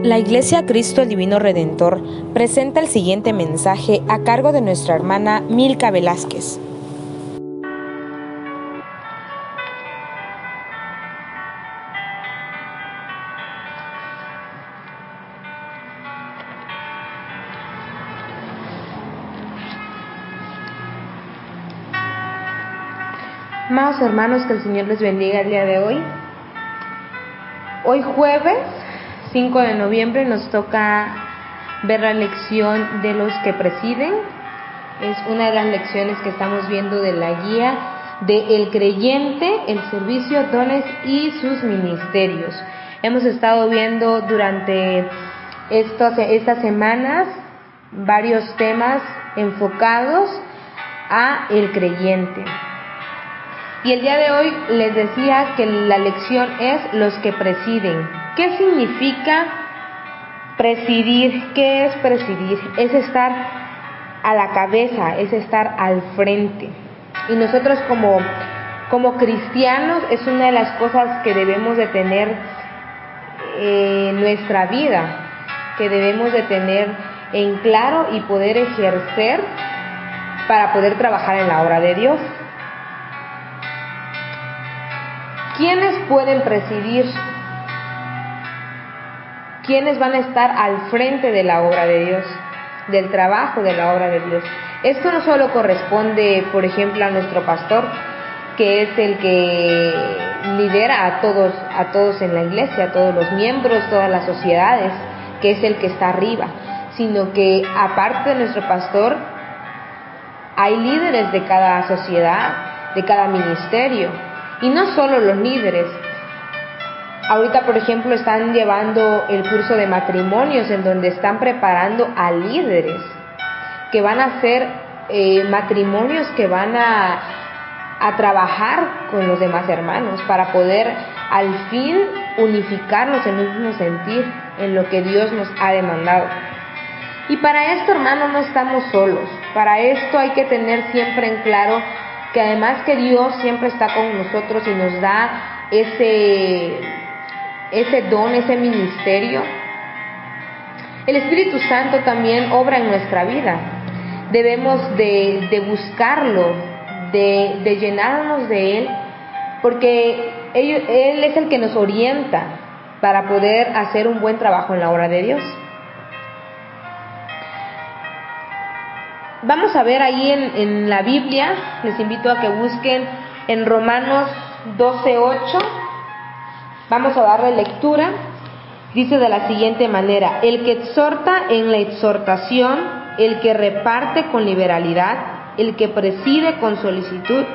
La Iglesia Cristo el Divino Redentor presenta el siguiente mensaje a cargo de nuestra hermana Milka Velázquez. Amados hermanos, que el Señor les bendiga el día de hoy. Hoy jueves 5 de noviembre nos toca ver la lección de los que presiden. Es una de las lecciones que estamos viendo de la guía de El Creyente, el servicio, dones y sus ministerios. Hemos estado viendo durante estas semanas varios temas enfocados a el creyente. Y el día de hoy les decía que la lección es los que presiden. ¿Qué significa presidir? ¿Qué es presidir? Es estar a la cabeza, es estar al frente. Y nosotros como cristianos es una de las cosas que debemos de tener en nuestra vida, que debemos de tener en claro y poder ejercer para poder trabajar en la obra de Dios. ¿Quiénes pueden presidir? ¿Quiénes van a estar al frente de la obra de Dios, del trabajo de la obra de Dios? Esto no solo corresponde, por ejemplo, a nuestro pastor, que es el que lidera a todos en la iglesia, a todos los miembros, todas las sociedades, que es el que está arriba, sino que aparte de nuestro pastor, hay líderes de cada sociedad, de cada ministerio. Y no solo los líderes. Ahorita, por ejemplo, están llevando el curso de matrimonios en donde están preparando a líderes que van a hacer matrimonios que van a trabajar con los demás hermanos para poder al fin unificarnos en un mismo sentir en lo que Dios nos ha demandado. Y para esto, hermanos, no estamos solos. Para esto hay que tener siempre en claro que además que Dios siempre está con nosotros y nos da ese don, ese ministerio, el Espíritu Santo también obra en nuestra vida. Debemos de buscarlo, de llenarnos de Él, porque Él es el que nos orienta para poder hacer un buen trabajo en la obra de Dios. Vamos a ver ahí en la Biblia, les invito a que busquen en Romanos 12:8, vamos a darle lectura. Dice de la siguiente manera: el que exhorta en la exhortación, el que reparte con liberalidad, el que preside con solicitud,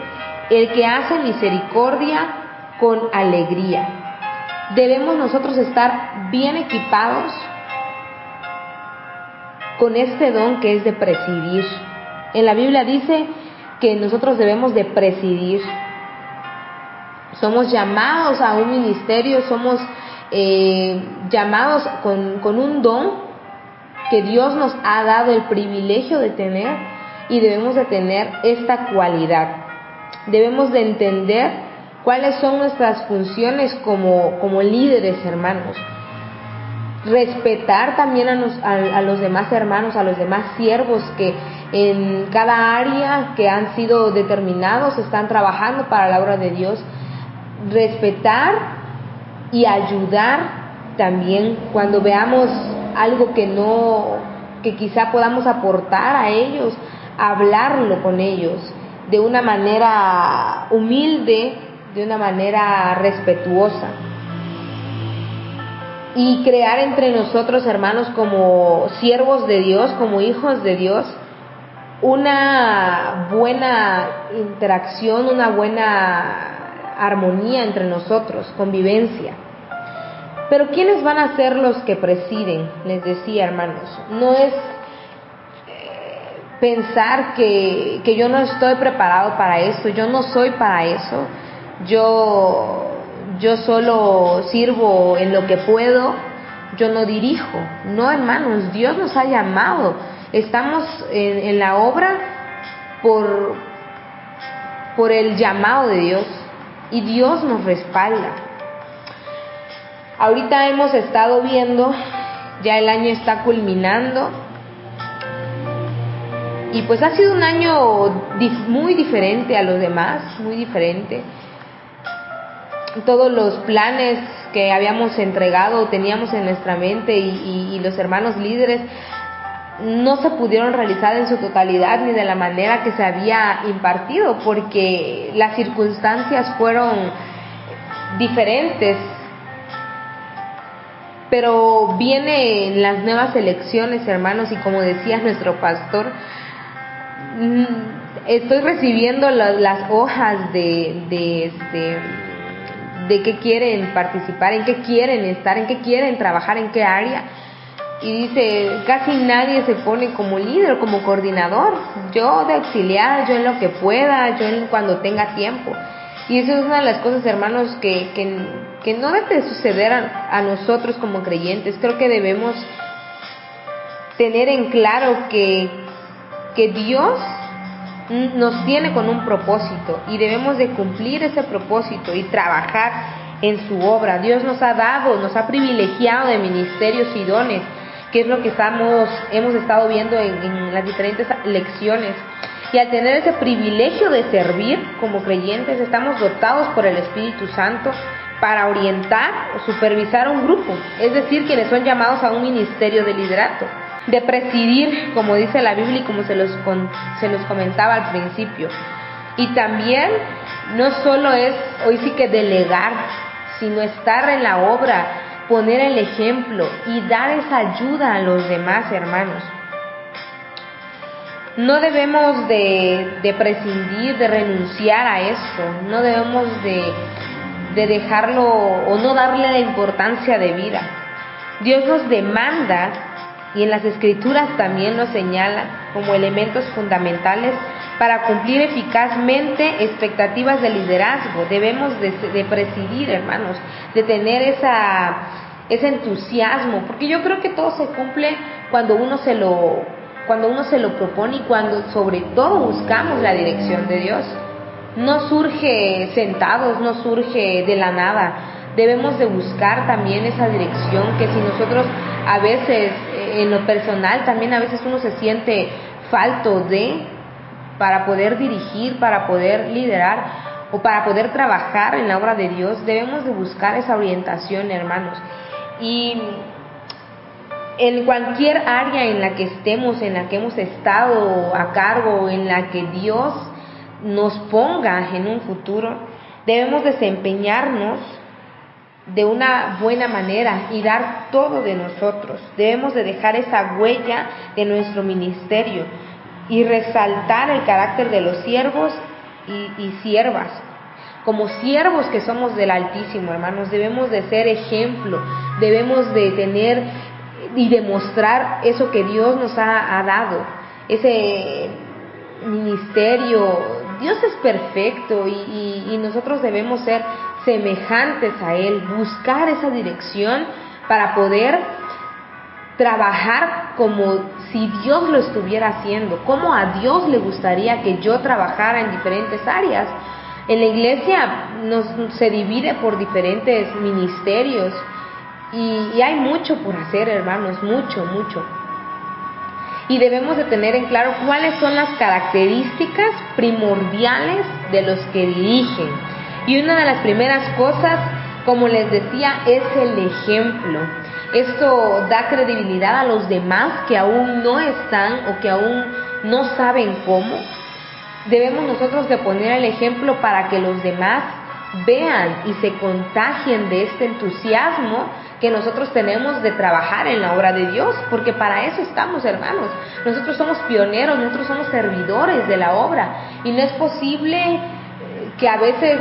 el que hace misericordia con alegría. Debemos nosotros estar bien equipados con este don que es de presidir. En la Biblia dice que nosotros debemos de presidir. Somos llamados a un ministerio, somos llamados con un don que Dios nos ha dado el privilegio de tener, y debemos de tener esta cualidad. Debemos de entender cuáles son nuestras funciones como líderes, hermanos. Respetar también a los demás hermanos, a los demás siervos que en cada área que han sido determinados están trabajando para la obra de Dios. Respetar y ayudar también cuando veamos algo que quizá podamos aportar a ellos, hablarlo con ellos de una manera humilde, de una manera respetuosa. Y crear entre nosotros, hermanos, como siervos de Dios, como hijos de Dios, una buena interacción, una buena armonía entre nosotros, convivencia. Pero ¿quiénes van a ser los que presiden? Les decía, hermanos, no es pensar que yo no estoy preparado para esto, yo no soy para eso, yo solo sirvo en lo que puedo, yo no dirijo. No, hermanos, Dios nos ha llamado. Estamos en la obra por el llamado de Dios, y Dios nos respalda. Ahorita hemos estado viendo Ya el año está culminando y pues ha sido un año muy diferente a los demás, muy diferente. Todos los planes que habíamos entregado, teníamos en nuestra mente y los hermanos líderes no se pudieron realizar en su totalidad ni de la manera que se había impartido, porque las circunstancias fueron diferentes. Pero vienen las nuevas elecciones, hermanos, y como decía nuestro pastor, estoy recibiendo las hojas de qué quieren participar, en qué quieren estar, en qué quieren trabajar, en qué área. Y dice, casi nadie se pone como líder, como coordinador. Yo de auxiliar, yo en lo que pueda, yo en cuando tenga tiempo. Y eso es una de las cosas, hermanos, que no debe suceder a nosotros como creyentes. Creo que debemos tener en claro que Dios nos tiene con un propósito y debemos de cumplir ese propósito y trabajar en su obra. Dios nos ha dado, nos ha privilegiado de ministerios y dones, que es lo que hemos estado viendo en las diferentes lecciones. Y al tener ese privilegio de servir como creyentes, estamos dotados por el Espíritu Santo para orientar o supervisar un grupo, es decir, quienes son llamados a un ministerio de liderato, de presidir, como dice la Biblia y como se los comentaba al principio. Y también no solo es hoy sí que delegar, sino estar en la obra, poner el ejemplo y dar esa ayuda a los demás, hermanos. No debemos de prescindir, de renunciar a esto, no debemos de dejarlo o no darle la importancia de vida. Dios nos demanda, y en las Escrituras también nos señala como elementos fundamentales para cumplir eficazmente expectativas de liderazgo. Debemos de presidir, hermanos, de tener ese entusiasmo, porque yo creo que todo se cumple cuando uno se lo propone y cuando sobre todo buscamos la dirección de Dios. No surge sentados, no surge de la nada. Debemos de buscar también esa dirección, que si nosotros a veces, en lo personal, también a veces uno se siente falto para poder dirigir, para poder liderar o para poder trabajar en la obra de Dios, debemos de buscar esa orientación, hermanos. Y en cualquier área en la que estemos, en la que hemos estado a cargo, en la que Dios nos ponga en un futuro, debemos desempeñarnos de una buena manera y dar todo de nosotros. Debemos de dejar esa huella de nuestro ministerio y resaltar el carácter de los siervos y siervas. Como siervos que somos del Altísimo, hermanos, debemos de ser ejemplo, debemos de tener y demostrar eso que Dios nos ha dado, ese ministerio. Dios es perfecto y nosotros debemos ser semejantes a Él, buscar esa dirección para poder trabajar como si Dios lo estuviera haciendo, como a Dios le gustaría que yo trabajara en diferentes áreas. En la iglesia se divide por diferentes ministerios y hay mucho por hacer, hermanos, mucho. Y debemos de tener en claro cuáles son las características primordiales de los que dirigen. Y una de las primeras cosas, como les decía, es el ejemplo. Esto da credibilidad a los demás que aún no están o que aún no saben cómo. Debemos nosotros de poner el ejemplo para que los demás vean y se contagien de este entusiasmo que nosotros tenemos de trabajar en la obra de Dios, porque para eso estamos, hermanos. Nosotros somos pioneros, nosotros somos servidores de la obra, y no es posible que a veces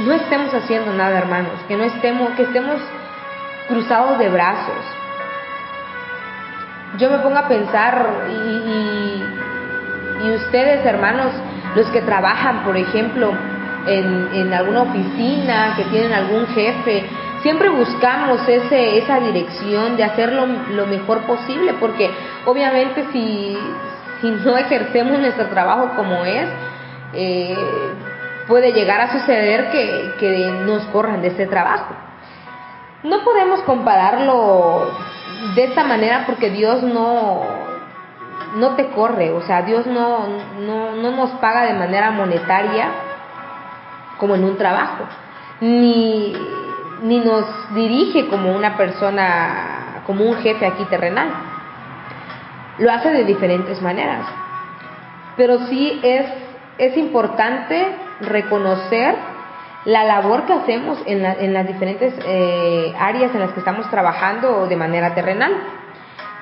no estemos haciendo nada, hermanos, que estemos cruzados de brazos. Yo me pongo a pensar y ustedes, hermanos, los que trabajan, por ejemplo, en alguna oficina, que tienen algún jefe, siempre buscamos esa dirección de hacerlo lo mejor posible, porque obviamente si no ejercemos nuestro trabajo como es, puede llegar a suceder que nos corran de ese trabajo. No podemos compararlo de esta manera porque Dios no te corre, o sea, Dios no nos paga de manera monetaria como en un trabajo, ni nos dirige como una persona, como un jefe aquí terrenal. Lo hace de diferentes maneras, pero sí es importante reconocer la labor que hacemos en las diferentes áreas en las que estamos trabajando de manera terrenal.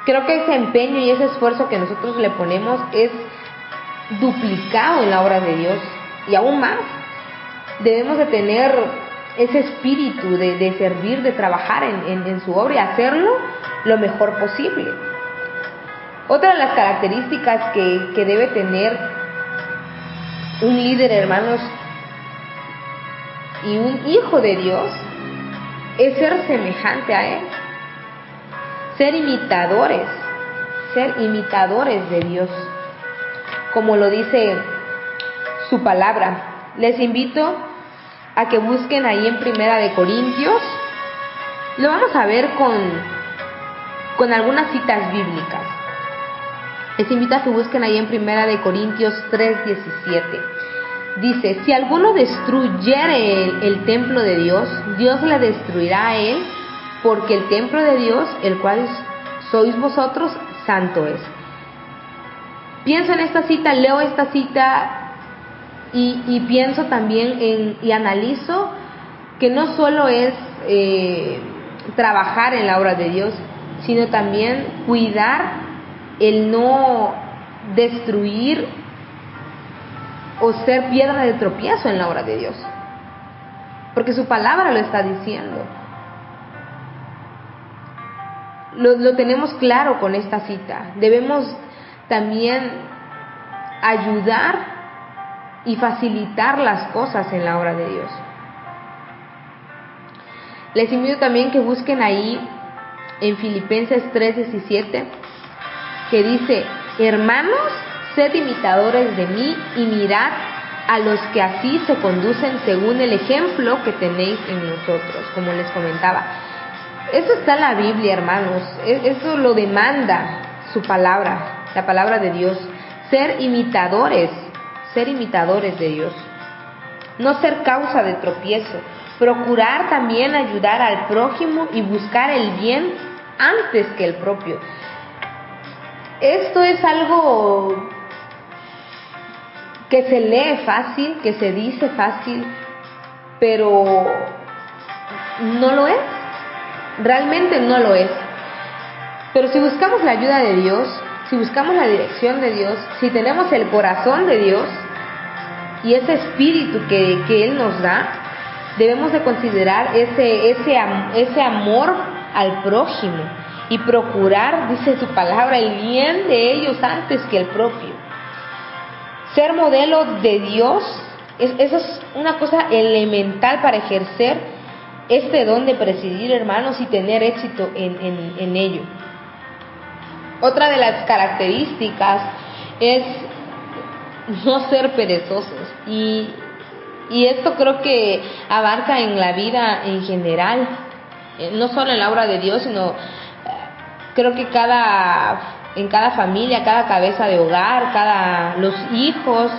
Creo que ese empeño y ese esfuerzo que nosotros le ponemos es duplicado en la obra de Dios, y aún más debemos de tener ese espíritu de servir, de trabajar en su obra y hacerlo lo mejor posible. Otra de las características que debe tener un líder, hermanos, y un hijo de Dios es ser semejante a Él, ser imitadores de Dios, como lo dice su palabra. Les invito a que busquen ahí en Primera de Corintios. Lo vamos a ver con algunas citas bíblicas. Les invito a que busquen ahí en Primera de Corintios 3:17. Dice: si alguno destruyere el templo de Dios, Dios le destruirá a él, porque el templo de Dios, el cual sois vosotros, santo es. Pienso en esta cita, leo esta cita y pienso también y analizo que no solo es trabajar en la obra de Dios, sino también cuidar el no destruir o ser piedra de tropiezo en la obra de Dios, porque su palabra lo está diciendo. Lo tenemos claro con esta cita. Debemos también ayudar y facilitar las cosas en la obra de Dios. Les invito también que busquen ahí en Filipenses 3:17, que dice: hermanos, sed imitadores de mí y mirad a los que así se conducen según el ejemplo que tenéis en nosotros. Como les comentaba, eso está en la Biblia, hermanos. Eso lo demanda su palabra, la palabra de Dios. Ser imitadores de Dios, no ser causa de tropiezo. Procurar también ayudar al prójimo y buscar el bien antes que el propio. Esto es algo que se lee fácil, que se dice fácil, pero no lo es. Realmente no lo es. Pero si buscamos la ayuda de Dios, si buscamos la dirección de Dios, si tenemos el corazón de Dios y ese espíritu que Él nos da, debemos de considerar ese amor al prójimo y procurar, dice su palabra, el bien de ellos antes que el propio. Ser modelo de Dios, eso es una cosa elemental para ejercer este don de presidir, hermanos, y tener éxito en ello. Otra de las características es no ser perezosos, y esto creo que abarca en la vida en general, no solo en la obra de Dios, sino creo que en cada familia, cada cabeza de hogar, los hijos,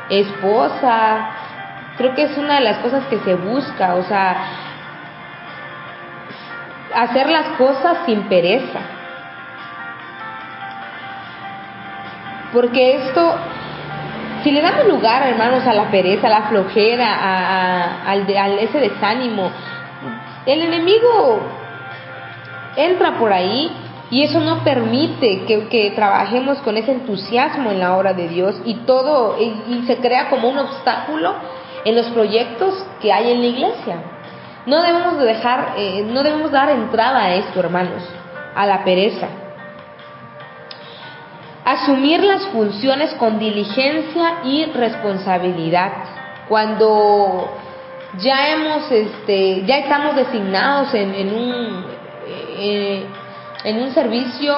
esposa. Creo que es una de las cosas que se busca, o sea, hacer las cosas sin pereza. Porque esto, si le damos lugar, hermanos, a la pereza, a la flojera, a ese desánimo, el enemigo entra por ahí, y eso no permite que trabajemos con ese entusiasmo en la obra de Dios, y se crea como un obstáculo en los proyectos que hay en la iglesia. No debemos dar entrada a esto, hermanos, a la pereza. Asumir las funciones con diligencia y responsabilidad. Cuando ya estamos designados en un servicio,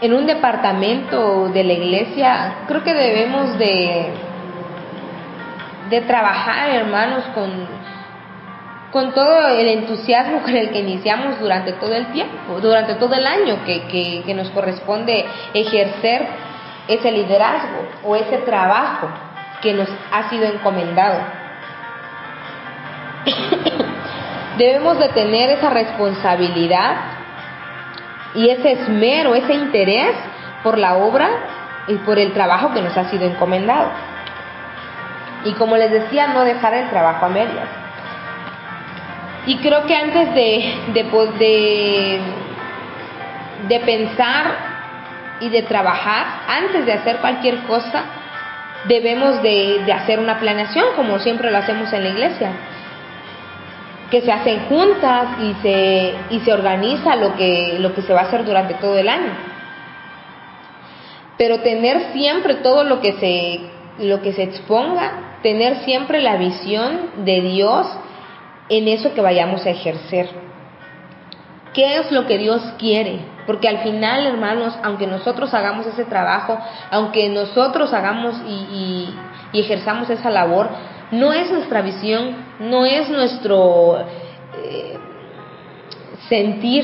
en un departamento de la iglesia, creo que debemos de trabajar, hermanos, con todo el entusiasmo con el que iniciamos durante todo el tiempo, durante todo el año que nos corresponde ejercer ese liderazgo o ese trabajo que nos ha sido encomendado. Debemos de tener esa responsabilidad y ese esmero, ese interés por la obra y por el trabajo que nos ha sido encomendado. Y como les decía, no dejar el trabajo a medias. Y creo que antes de pensar y de trabajar, antes de hacer cualquier cosa, debemos de hacer una planeación, como siempre lo hacemos en la iglesia, que se hacen juntas y se organiza lo que se va a hacer durante todo el año. Pero tener siempre todo lo que se exponga, tener siempre la visión de Dios en eso que vayamos a ejercer. ¿Qué es lo que Dios quiere? Porque al final, hermanos, aunque nosotros hagamos ese trabajo, aunque nosotros hagamos y ejerzamos esa labor, no es nuestra visión, no es nuestro sentir,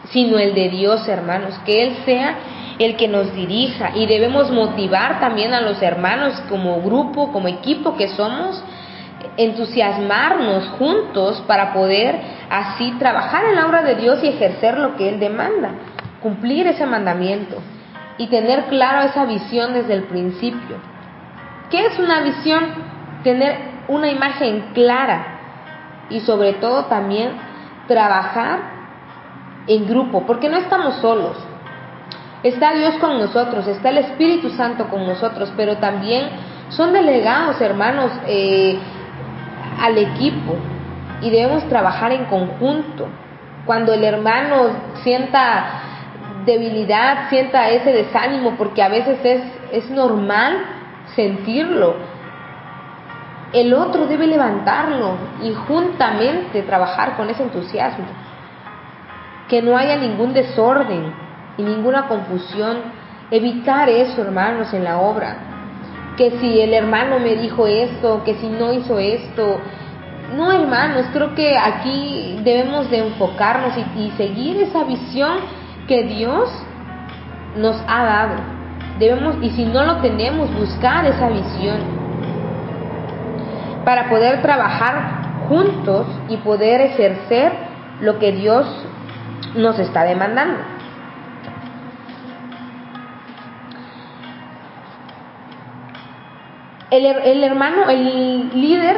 sino el de Dios, hermanos, que Él sea el que nos dirija. Y debemos motivar también a los hermanos como grupo, como equipo que somos, entusiasmarnos juntos para poder así trabajar en la obra de Dios y ejercer lo que Él demanda, cumplir ese mandamiento y tener claro esa visión desde el principio. ¿Qué es una visión? Tener una imagen clara y sobre todo también trabajar en grupo, porque no estamos solos. Está Dios con nosotros, está el Espíritu Santo con nosotros, pero también son delegados, hermanos, al equipo, y debemos trabajar en conjunto. Cuando el hermano sienta debilidad, sienta ese desánimo, porque a veces es normal sentirlo, el otro debe levantarlo y juntamente trabajar con ese entusiasmo. Que no haya ningún desorden y ninguna confusión. Evitar eso, hermanos, en la obra. Que si el hermano me dijo esto, que si no hizo esto. No, hermanos, creo que aquí debemos de enfocarnos y seguir esa visión que Dios nos ha dado. Debemos, y si no lo tenemos, buscar esa visión para poder trabajar juntos y poder ejercer lo que Dios nos está demandando. El hermano, el líder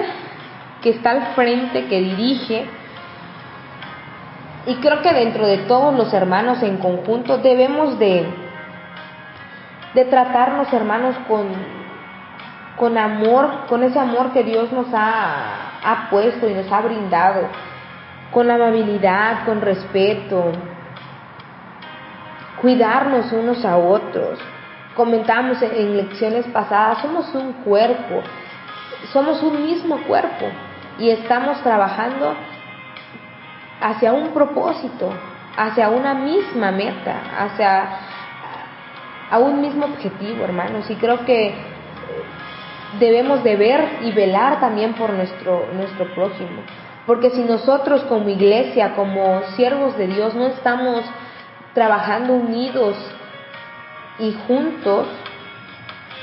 que está al frente, que dirige, y creo que dentro de todos los hermanos en conjunto debemos de tratarnos, hermanos, con amor, con ese amor que Dios nos ha puesto y nos ha brindado, con amabilidad, con respeto, cuidarnos unos a otros. Comentamos en lecciones pasadas, somos un cuerpo, somos un mismo cuerpo y estamos trabajando hacia un propósito, hacia una misma meta, a un mismo objetivo, hermanos. Y creo que debemos de ver y velar también por nuestro prójimo, porque si nosotros como iglesia, como siervos de Dios, no estamos trabajando unidos y juntos,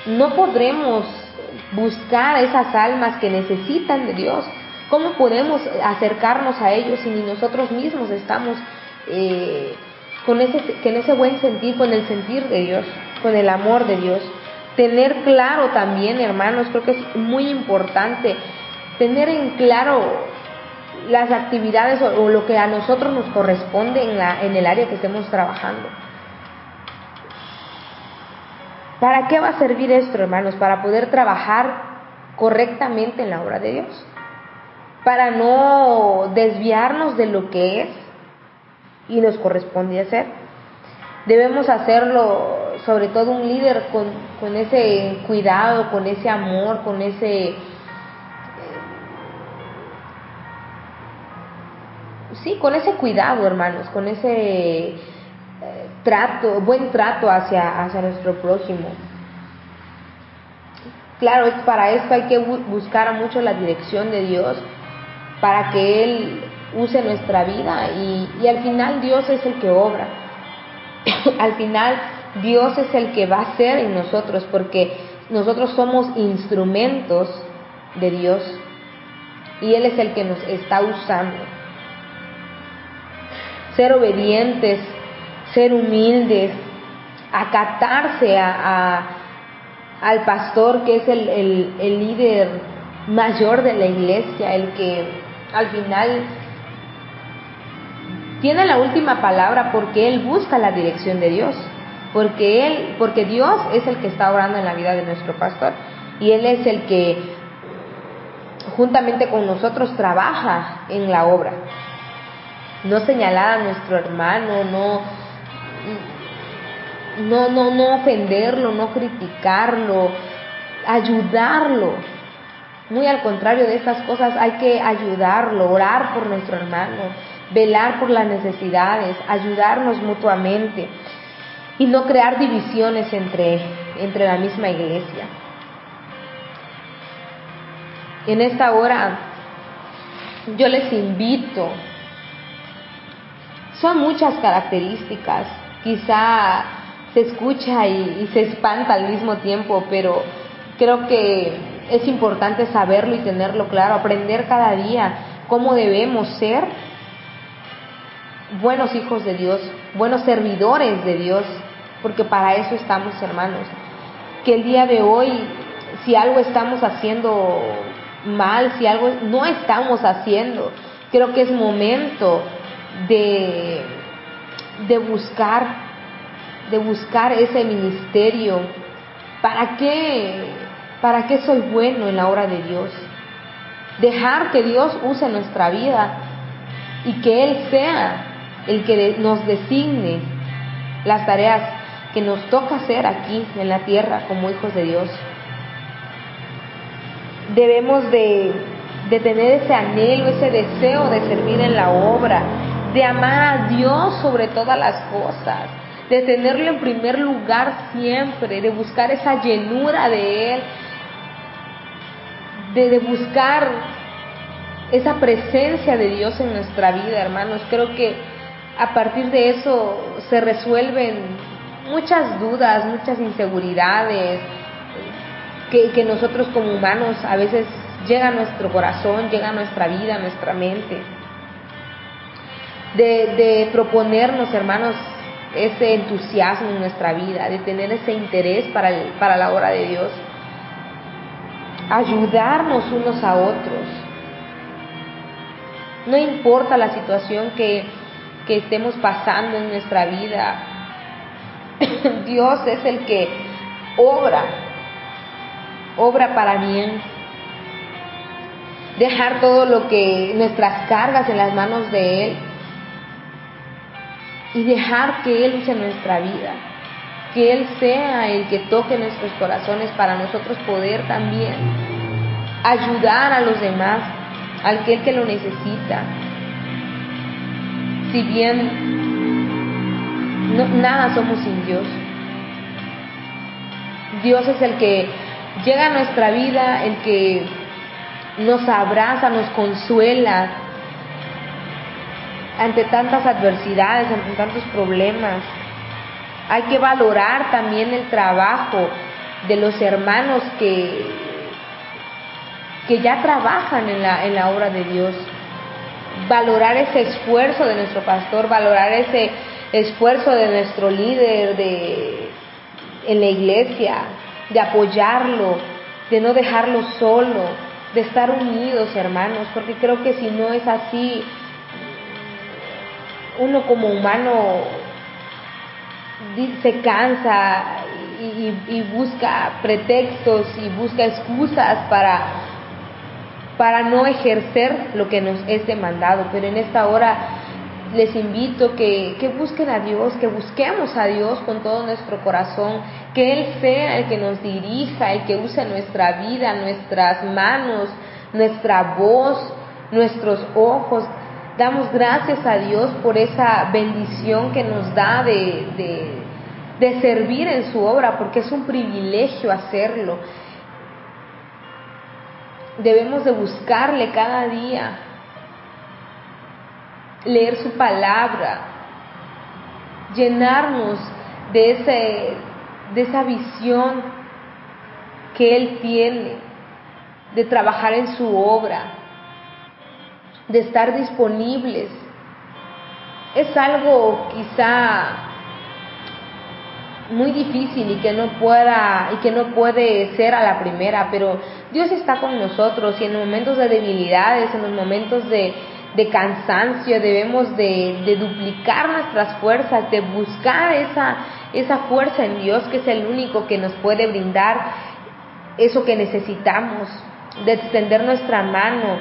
no podremos buscar esas almas que necesitan de Dios. ¿Cómo podemos acercarnos a ellos si ni nosotros mismos estamos con ese buen sentir, con el sentir de Dios, con el amor de Dios? Tener claro también, hermanos, creo que es muy importante tener en claro las actividades o lo que a nosotros nos corresponde en el área que estemos trabajando. ¿Para qué va a servir esto, hermanos? Para poder trabajar correctamente en la obra de Dios, para no desviarnos de lo que es y nos corresponde hacer. Debemos hacerlo, sobre todo un líder, con ese cuidado, con ese amor, con ese cuidado, hermanos, con ese buen trato hacia nuestro prójimo. Claro, para esto hay que buscar mucho la dirección de Dios para que Él use nuestra vida y al final Dios es el que obra. Al final Dios es el que va a hacer en nosotros, porque nosotros somos instrumentos de Dios y Él es el que nos está usando. Ser obedientes, ser humildes, acatarse al pastor, que es el líder mayor de la iglesia, el que al final tiene la última palabra, porque Él busca la dirección de Dios, porque Dios es el que está obrando en la vida de nuestro pastor y Él es el que juntamente con nosotros trabaja en la obra. No señalar a nuestro hermano, no ofenderlo, no criticarlo, ayudarlo. Muy al contrario de estas cosas, hay que ayudarlo, orar por nuestro hermano, velar por las necesidades, ayudarnos mutuamente y no crear divisiones entre la misma iglesia. En esta hora yo les invito, son muchas características, quizá se escucha y se espanta al mismo tiempo, pero creo que es importante saberlo y tenerlo claro, aprender cada día cómo debemos ser buenos hijos de Dios, buenos servidores de Dios, porque para eso estamos, hermanos. Que el día de hoy, si algo estamos haciendo mal, si algo no estamos haciendo, creo que es momento de buscar ese ministerio. ¿Para qué soy bueno en la obra de Dios? Dejar que Dios use nuestra vida y que Él sea el que nos designe las tareas que nos toca hacer aquí en la tierra como hijos de Dios. Debemos de tener ese anhelo, ese deseo de servir en la obra, de amar a Dios sobre todas las cosas, de tenerlo en primer lugar siempre, de buscar esa llenura de Él, de buscar esa presencia de Dios en nuestra vida, hermanos. Creo que a partir de eso se resuelven muchas dudas, muchas inseguridades que nosotros como humanos a veces llega a nuestro corazón, llega a nuestra vida, a nuestra mente. De proponernos, hermanos, ese entusiasmo en nuestra vida, de tener ese interés para la obra de Dios, ayudarnos unos a otros. No importa la situación que estemos pasando en nuestra vida, Dios es el que obra para bien. Dejar todo nuestras cargas en las manos de Él y dejar que Él use nuestra vida, que Él sea el que toque nuestros corazones para nosotros poder también ayudar a los demás, al que lo necesita. Si bien nada somos sin Dios, Dios es el que llega a nuestra vida, el que nos abraza, nos consuela ante tantas adversidades, ante tantos problemas. Hay que valorar también el trabajo de los hermanos que ya trabajan en la obra de Dios. Valorar ese esfuerzo de nuestro pastor, valorar ese esfuerzo de nuestro líder en la iglesia, de apoyarlo, de no dejarlo solo, de estar unidos, hermanos, porque creo que si no es así, uno como humano se cansa y busca pretextos y busca excusas para no ejercer lo que nos es demandado. Pero en esta hora les invito que busquen a Dios, que busquemos a Dios con todo nuestro corazón, que Él sea el que nos dirija, el que use nuestra vida, nuestras manos, nuestra voz, nuestros ojos. Damos gracias a Dios por esa bendición que nos da de servir en su obra, porque es un privilegio hacerlo. Debemos de buscarle cada día leer su palabra, llenarnos de esa visión que Él tiene, de trabajar en su obra, de estar disponibles. Es algo quizá muy difícil y que no puede ser a la primera, pero Dios está con nosotros, y en los momentos de debilidades, en los momentos de cansancio, debemos de duplicar nuestras fuerzas, de buscar esa fuerza en Dios, que es el único que nos puede brindar eso que necesitamos, de extender nuestra mano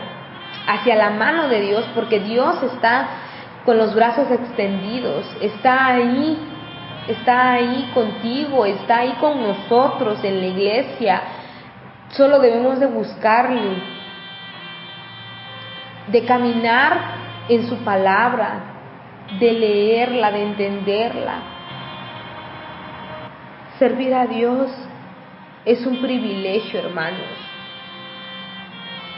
hacia la mano de Dios, porque Dios está con los brazos extendidos, está ahí contigo, está ahí con nosotros en la iglesia. Solo debemos de buscarle, de caminar en su palabra, de leerla, de entenderla. Servir a Dios es un privilegio, hermanos.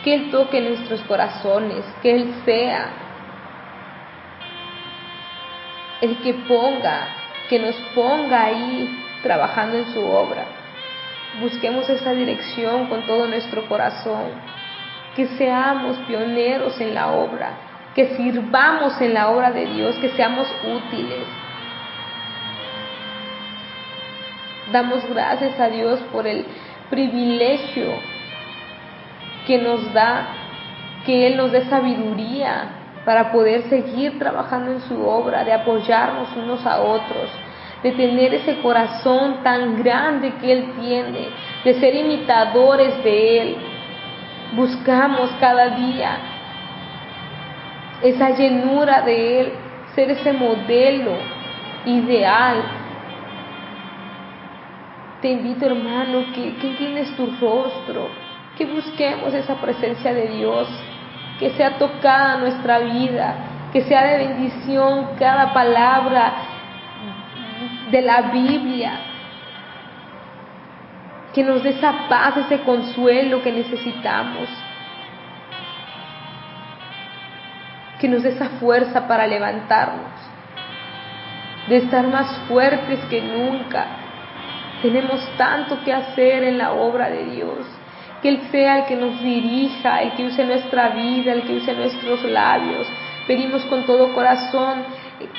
Que Él toque nuestros corazones, que Él sea el que nos ponga ahí trabajando en su obra. Busquemos esa dirección con todo nuestro corazón, que seamos pioneros en la obra, que sirvamos en la obra de Dios, que seamos útiles. Damos gracias a Dios por el privilegio que nos da, que Él nos dé sabiduría para poder seguir trabajando en su obra, de apoyarnos unos a otros, de tener ese corazón tan grande que Él tiene, de ser imitadores de Él. Buscamos cada día esa llenura de Él, ser ese modelo ideal. Te invito, hermano, que inclines tu rostro, que busquemos esa presencia de Dios, que sea tocada nuestra vida, que sea de bendición cada palabra de la Biblia, que nos dé esa paz, ese consuelo que necesitamos, que nos dé esa fuerza para levantarnos, de estar más fuertes que nunca. Tenemos tanto que hacer en la obra de Dios. Que Él sea el que nos dirija, el que use nuestra vida, el que use nuestros labios. Pedimos con todo corazón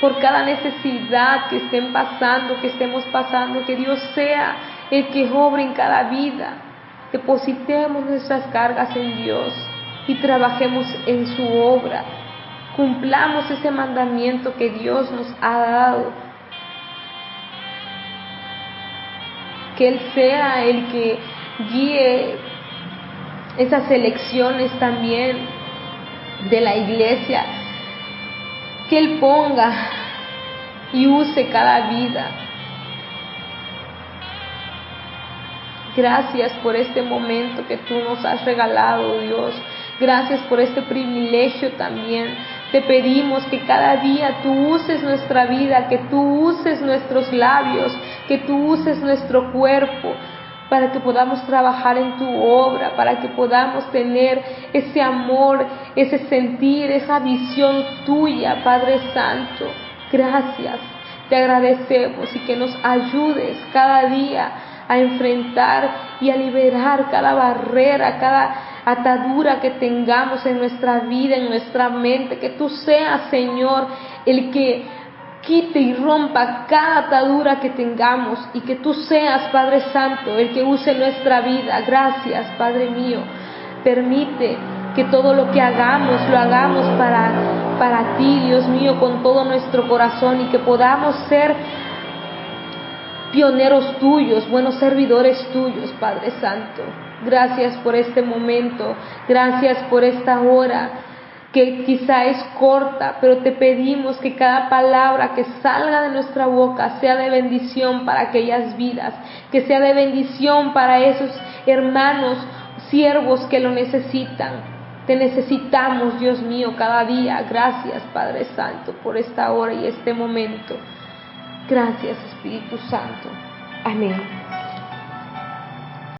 por cada necesidad que estemos pasando, que Dios sea el que obre en cada vida. Depositemos nuestras cargas en Dios y trabajemos en su obra. Cumplamos ese mandamiento que Dios nos ha dado. Que Él sea el que guíe esas elecciones también de la iglesia, que Él ponga y use cada vida. Gracias por este momento que tú nos has regalado, Dios. Gracias por este privilegio también. Te pedimos que cada día tú uses nuestra vida, que tú uses nuestros labios, que tú uses nuestro cuerpo, para que podamos trabajar en tu obra, para que podamos tener ese amor, ese sentir, esa visión tuya, Padre Santo. Gracias, te agradecemos, y que nos ayudes cada día a enfrentar y a liberar cada barrera, cada atadura que tengamos en nuestra vida, en nuestra mente. Que tú seas, Señor, el que quite y rompa cada atadura que tengamos, y que tú seas, Padre Santo, el que use nuestra vida. Gracias, Padre mío. Permite que todo lo que hagamos, lo hagamos para ti, Dios mío, con todo nuestro corazón, y que podamos ser pioneros tuyos, buenos servidores tuyos, Padre Santo. Gracias por este momento, gracias por esta hora, que quizá es corta, pero te pedimos que cada palabra que salga de nuestra boca sea de bendición para aquellas vidas, que sea de bendición para esos hermanos, siervos que lo necesitan. Te necesitamos, Dios mío, cada día. Gracias, Padre Santo, por esta hora y este momento. Gracias, Espíritu Santo. Amén.